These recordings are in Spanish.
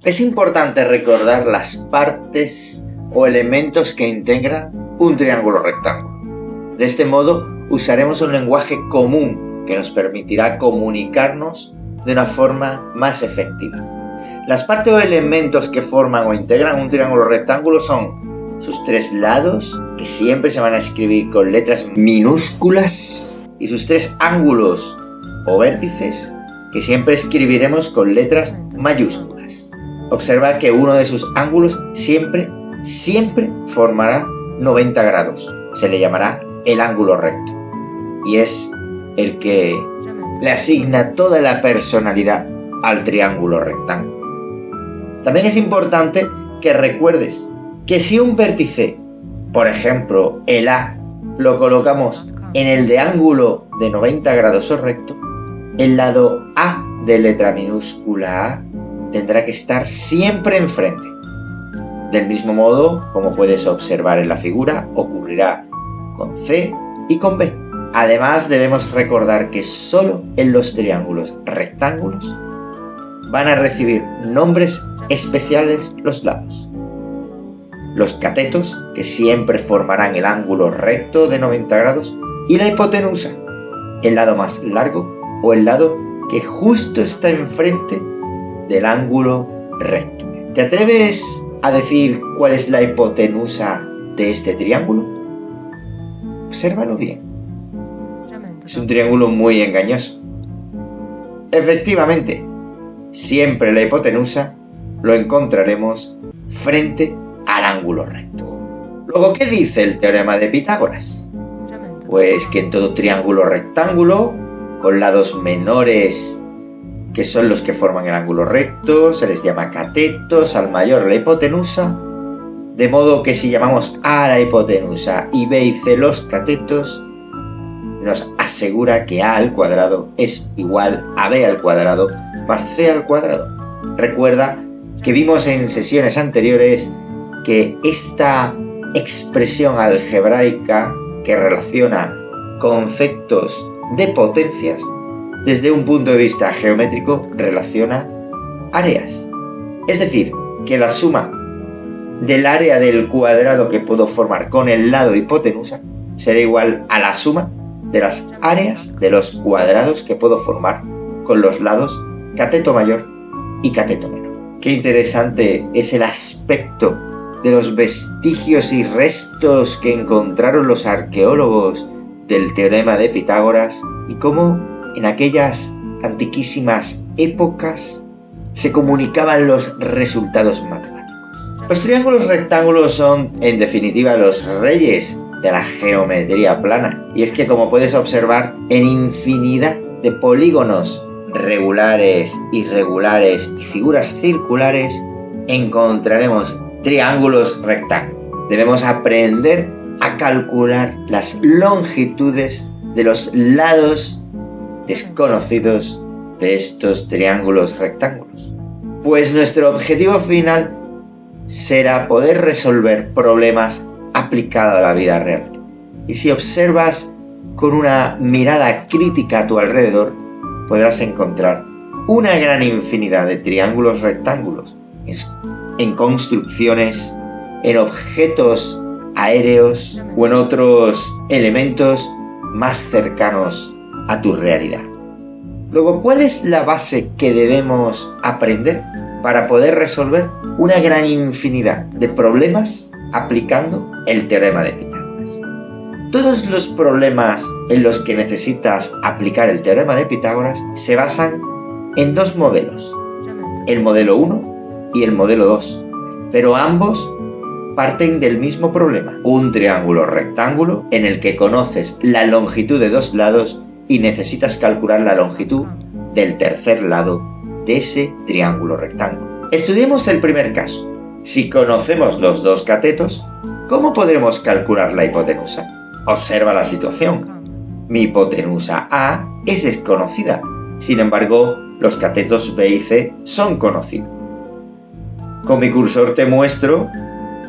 Es importante recordar las partes o elementos que integran un triángulo rectángulo. De este modo, usaremos un lenguaje común que nos permitirá comunicarnos de una forma más efectiva. Las partes o elementos que forman o integran un triángulo rectángulo son sus tres lados, que siempre se van a escribir con letras minúsculas, y sus tres ángulos o vértices, que siempre escribiremos con letras mayúsculas. Observa que uno de sus ángulos siempre formará 90 grados. Se le llamará el ángulo recto. Y es el que le asigna toda la personalidad al triángulo rectángulo. También es importante que recuerdes que si un vértice, por ejemplo el A, lo colocamos en el de ángulo de 90 grados o recto, el lado A de letra minúscula A tendrá que estar siempre enfrente. Del mismo modo, como puedes observar en la figura, ocurrirá con C y con B. Además, debemos recordar que solo en los triángulos rectángulos van a recibir nombres especiales los lados. Los catetos, que siempre formarán el ángulo recto de 90 grados, y la hipotenusa, el lado más largo o el lado que justo está enfrente del ángulo recto. ¿Te atreves a decir cuál es la hipotenusa de este triángulo? Obsérvalo bien. Es un triángulo muy engañoso. Efectivamente, siempre la hipotenusa lo encontraremos frente al ángulo recto. Luego, ¿qué dice el teorema de Pitágoras? Pues que en todo triángulo rectángulo, con lados menores, que son los que forman el ángulo recto, se les llama catetos, al mayor la hipotenusa, de modo que si llamamos A la hipotenusa y B y C los catetos, nos asegura que A al cuadrado es igual a B al cuadrado más C al cuadrado. Recuerda que vimos en sesiones anteriores que esta expresión algebraica que relaciona conceptos de potencias desde un punto de vista geométrico relaciona áreas. Es decir, que la suma del área del cuadrado que puedo formar con el lado hipotenusa será igual a la suma de las áreas de los cuadrados que puedo formar con los lados cateto mayor y cateto menor. Qué interesante es el aspecto de los vestigios y restos que encontraron los arqueólogos del teorema de Pitágoras y cómo en aquellas antiquísimas épocas se comunicaban los resultados matemáticos. Los triángulos rectángulos son, en definitiva, los reyes de la geometría plana. Y es que, como puedes observar, en infinidad de polígonos regulares, irregulares y figuras circulares encontraremos triángulos rectángulos. Debemos aprender a calcular las longitudes de los lados desconocidos de estos triángulos rectángulos. Pues nuestro objetivo final será poder resolver problemas aplicados a la vida real. Y si observas con una mirada crítica a tu alrededor, podrás encontrar una gran infinidad de triángulos rectángulos en construcciones, en objetos aéreos o en otros elementos más cercanos a tu realidad. Luego, ¿cuál es la base que debemos aprender para poder resolver una gran infinidad de problemas aplicando el teorema de Pitágoras? Todos los problemas en los que necesitas aplicar el teorema de Pitágoras se basan en dos modelos, el modelo 1 y el modelo 2, pero ambos parten del mismo problema, un triángulo rectángulo en el que conoces la longitud de dos lados y necesitas calcular la longitud del tercer lado de ese triángulo rectángulo. Estudiemos el primer caso. Si conocemos los dos catetos, ¿cómo podremos calcular la hipotenusa? Observa la situación. Mi hipotenusa A es desconocida, sin embargo, los catetos B y C son conocidos. Con mi cursor te muestro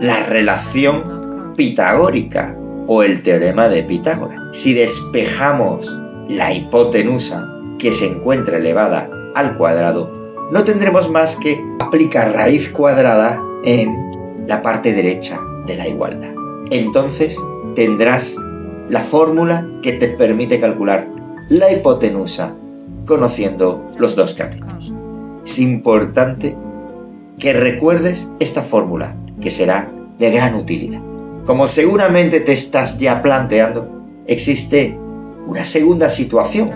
la relación pitagórica o el teorema de Pitágoras. Si despejamos la hipotenusa que se encuentra elevada al cuadrado, no tendremos más que aplicar raíz cuadrada en la parte derecha de la igualdad. Entonces tendrás la fórmula que te permite calcular la hipotenusa conociendo los dos catetos. Es importante que recuerdes esta fórmula, que será de gran utilidad. Como seguramente te estás ya planteando, existe una segunda situación.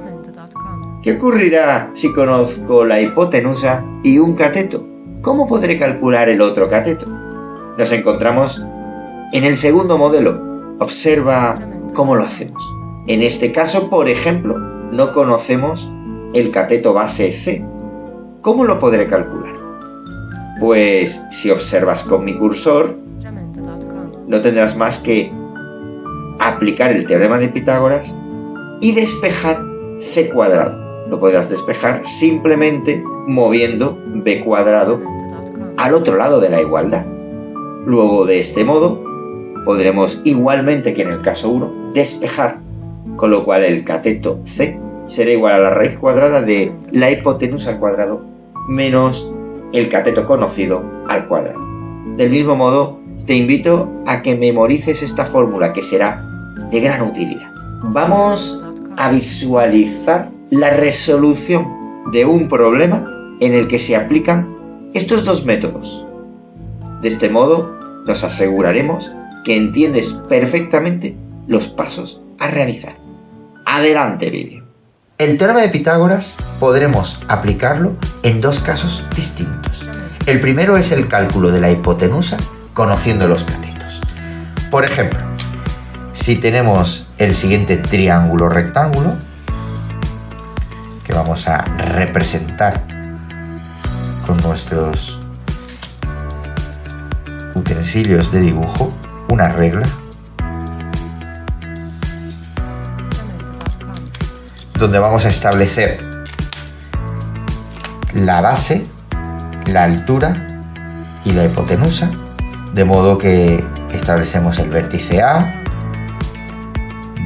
¿Qué ocurrirá si conozco la hipotenusa y un cateto? ¿Cómo podré calcular el otro cateto? Nos encontramos en el segundo modelo. Observa cómo lo hacemos. En este caso, por ejemplo, no conocemos el cateto base C. ¿Cómo lo podré calcular? Pues si observas con mi cursor, no tendrás más que aplicar el teorema de Pitágoras y despejar C cuadrado. Lo podrás despejar simplemente moviendo B cuadrado al otro lado de la igualdad. Luego, de este modo, podremos igualmente que en el caso 1 despejar, con lo cual el cateto C será igual a la raíz cuadrada de la hipotenusa al cuadrado menos el cateto conocido al cuadrado. Del mismo modo, te invito a que memorices esta fórmula, que será de gran utilidad. Vamos a visualizar la resolución de un problema en el que se aplican estos dos métodos. De este modo, nos aseguraremos que entiendes perfectamente los pasos a realizar. Adelante, vídeo. El teorema de Pitágoras podremos aplicarlo en dos casos distintos. El primero es el cálculo de la hipotenusa conociendo los catetos. Por ejemplo, si tenemos el siguiente triángulo rectángulo, que vamos a representar con nuestros utensilios de dibujo, una regla, donde vamos a establecer la base, la altura y la hipotenusa, de modo que establecemos el vértice A,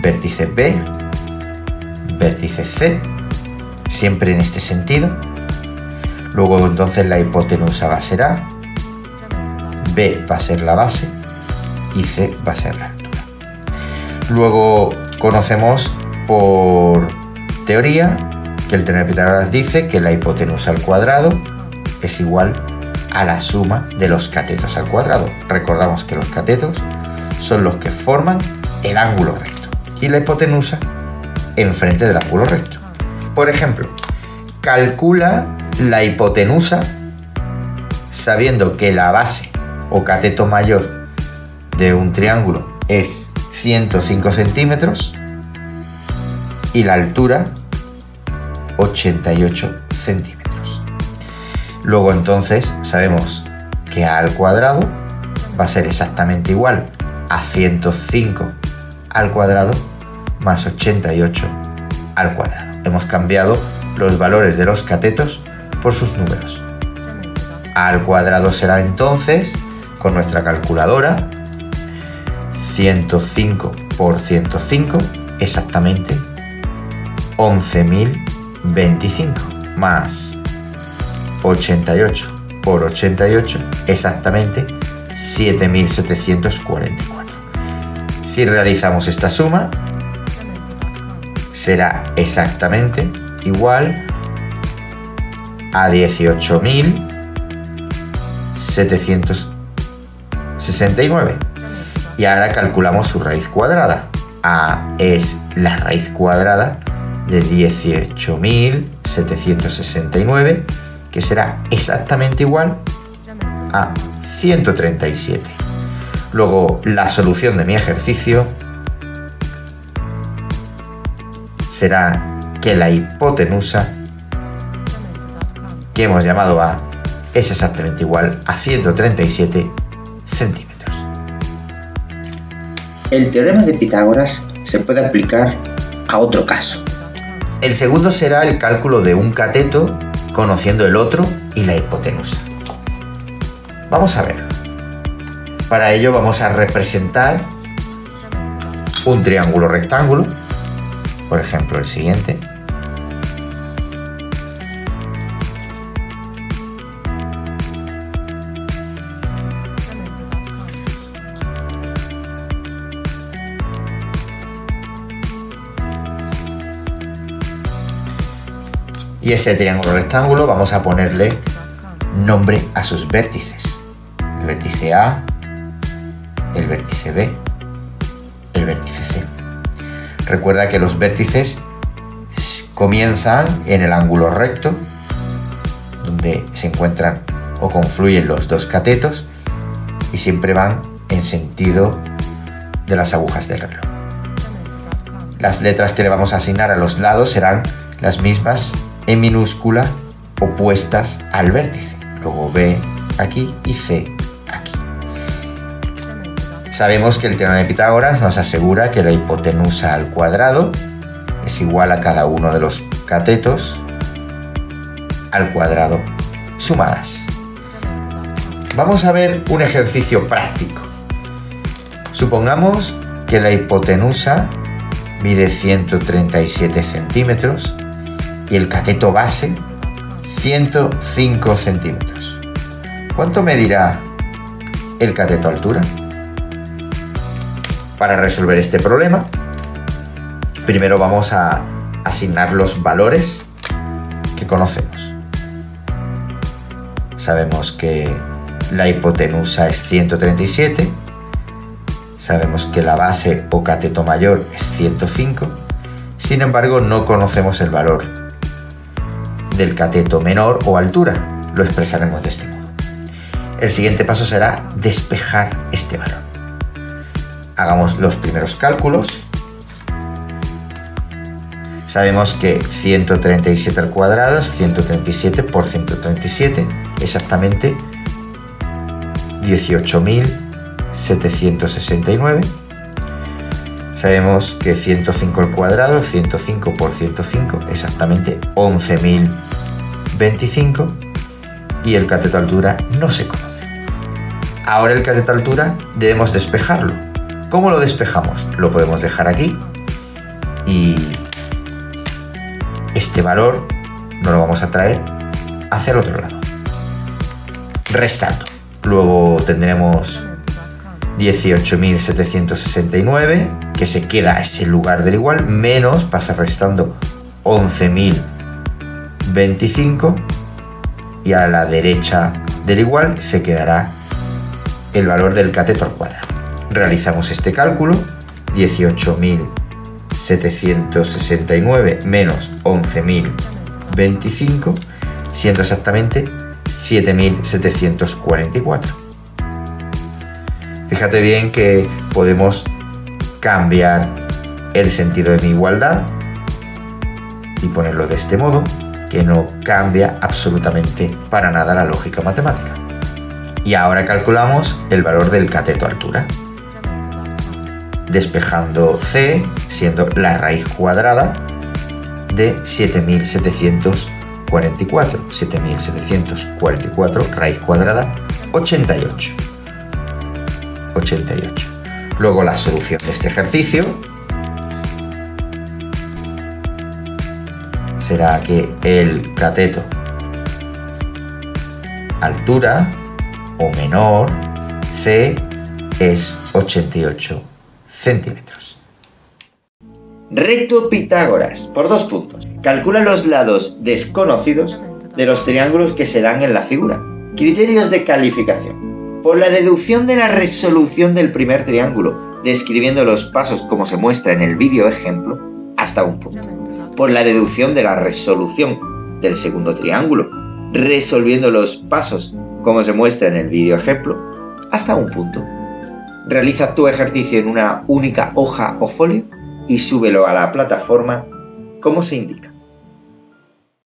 vértice B, vértice C, siempre en este sentido. Luego entonces la hipotenusa va a ser A, B va a ser la base y C va a ser la altura. Luego conocemos por teoría que el teorema de Pitágoras dice que la hipotenusa al cuadrado es igual a la suma de los catetos al cuadrado. Recordamos que los catetos son los que forman el ángulo recto y la hipotenusa enfrente del ángulo recto. Por ejemplo, calcula la hipotenusa sabiendo que la base o cateto mayor de un triángulo es 105 centímetros y la altura 88 centímetros. Luego entonces sabemos que A al cuadrado va a ser exactamente igual a 105 al cuadrado más 88 al cuadrado. Hemos cambiado los valores de los catetos por sus números. A al cuadrado será entonces, con nuestra calculadora, 105 por 105, exactamente 11.025, más 88 por 88, exactamente 7.744. Si realizamos esta suma, será exactamente igual a 18.769. Y ahora calculamos su raíz cuadrada. A es la raíz cuadrada de 18.769, que será exactamente igual a 137. Luego, la solución de mi ejercicio será que la hipotenusa, que hemos llamado A, es exactamente igual a 137 centímetros. El teorema de Pitágoras se puede aplicar a otro caso. El segundo será el cálculo de un cateto conociendo el otro y la hipotenusa. Vamos a ver. Para ello vamos a representar un triángulo rectángulo, por ejemplo el siguiente, Y este triángulo rectángulo vamos a ponerle nombre a sus vértices. El vértice A, el vértice B, el vértice C. Recuerda que los vértices comienzan en el ángulo recto, donde se encuentran o confluyen los dos catetos, y siempre van en sentido de las agujas del reloj. Las letras que le vamos a asignar a los lados serán las mismas en minúscula opuestas al vértice. Luego B aquí y C aquí. Sabemos que el teorema de Pitágoras nos asegura que la hipotenusa al cuadrado es igual a cada uno de los catetos al cuadrado sumadas. Vamos a ver un ejercicio práctico. Supongamos que la hipotenusa mide 137 centímetros y el cateto base 105 centímetros. ¿Cuánto medirá el cateto altura? Para resolver este problema, primero vamos a asignar los valores que conocemos. Sabemos que la hipotenusa es 137, sabemos que la base o cateto mayor es 105, sin embargo no conocemos el valor del cateto menor o altura. Lo expresaremos de este modo. El siguiente paso será despejar este valor. Hagamos los primeros cálculos. Sabemos que 137 al cuadrado es 137 por 137, exactamente 18.769. Sabemos que 105 al cuadrado, 105 por 105, exactamente 11.025. Y el cateto altura no se conoce. Ahora el cateto altura debemos despejarlo. ¿Cómo lo despejamos? Lo podemos dejar aquí y este valor no lo vamos a traer hacia el otro lado, restando. Luego tendremos 18.769, que se queda a ese lugar del igual, menos, pasa restando 11.025, y a la derecha del igual se quedará el valor del cateto al cuadrado. Realizamos este cálculo: 18.769 menos 11.025, siendo exactamente 7.744. Fíjate bien que podemos cambiar el sentido de mi igualdad y ponerlo de este modo, que no cambia absolutamente para nada la lógica matemática. Y ahora calculamos el valor del cateto altura, despejando C, siendo la raíz cuadrada de 7.744. 7.744, raíz cuadrada, 88. Luego la solución de este ejercicio será que el cateto altura o menor C es 88 centímetros. Recto Pitágoras, por 2 puntos. Calcula los lados desconocidos de los triángulos que se dan en la figura. Criterios de calificación. Por la deducción de la resolución del primer triángulo, describiendo los pasos como se muestra en el vídeo ejemplo, hasta un punto. Por la deducción de la resolución del segundo triángulo, resolviendo los pasos como se muestra en el vídeo ejemplo, hasta un punto. Realiza tu ejercicio en una única hoja o folio y súbelo a la plataforma como se indica.